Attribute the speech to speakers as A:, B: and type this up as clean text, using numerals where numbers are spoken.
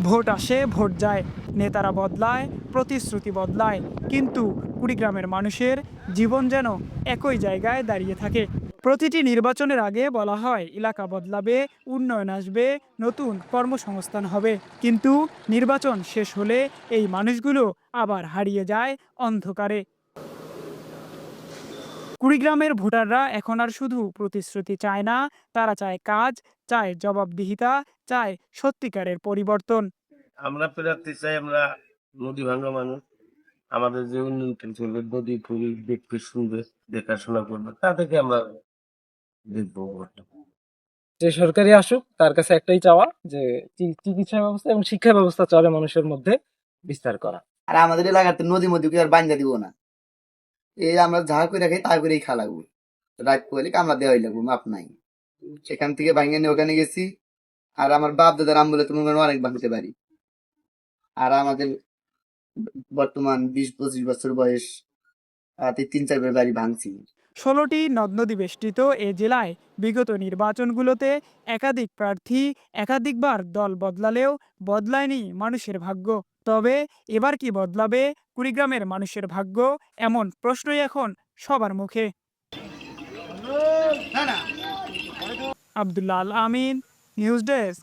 A: Vote আসে vote যায়, নেতারা বদলায়, প্রতিশ্রুতি বদলায়, কিন্তু কুড়িগ্রামের মানুষের জীবন যেন একই জায়গায় দাঁড়িয়ে থাকে। প্রতিটি নির্বাচনের আগে বলা হয় এলাকা বদলাবে, উন্নয়ন আসবে, নতুন কর্মসংস্থান হবে, কিন্তু নির্বাচন শেষ হলে এই মানুষগুলো আবার হারিয়ে যায় অন্ধকারে। কুড়িগ্রামের ভোটাররা এখন আর শুধু প্রতিশ্রুতি চায় না, তারা চায় কাজ, চায় জবাবদিহিতা, চায় সত্যিকারের পরিবর্তন।
B: আমরা প্রার্থী চাই, আমরা নদী ভাঙ্গা মানুষ। আমাদের যে উন্নয়ন চলবে, নদী ফুল দেখবে, শুনবে, দেখাশোনা করবে, তাদেরকে আমরা দেখবো ভোটটা।
C: যে সরকারি আসুক তার কাছে একটাই চাওয়া যে চিকিৎসা ব্যবস্থা এবং শিক্ষা ব্যবস্থা চলে মানুষের মধ্যে বিস্তার করা।
D: আর আমাদের এলাকাতে নদী মধ্যে আর বান্ধা দিব না, এই আমরা যা করে খাই তা করেই খা লাগবো, রাত পড়লে কামলা দেওয়াই লাগবো, মাপ নাই। সেখান থেকে ভাঙ্গা নিয়ে ওখানে গেছি। আর আমার বাপ দাদার আমলে তুমি অনেক ভাঙতে পারি। আর আমাদের বর্তমান 20-25 বছর বয়স, 3-4 বাড়ি ভাঙছি।
A: ১৬টি নদ নদী বেষ্টিত এ জেলায় বিগত নির্বাচনগুলোতে একাধিক প্রার্থী, একাধিকবার দল বদলালেও বদলায়নি মানুষের ভাগ্য। তবে এবার কি বদলাবে কুড়িগ্রামের মানুষের ভাগ্য, এমন প্রশ্নই এখন সবার মুখে। আব্দুল্লাহ আল আমিন, নিউজ ডেস্ক,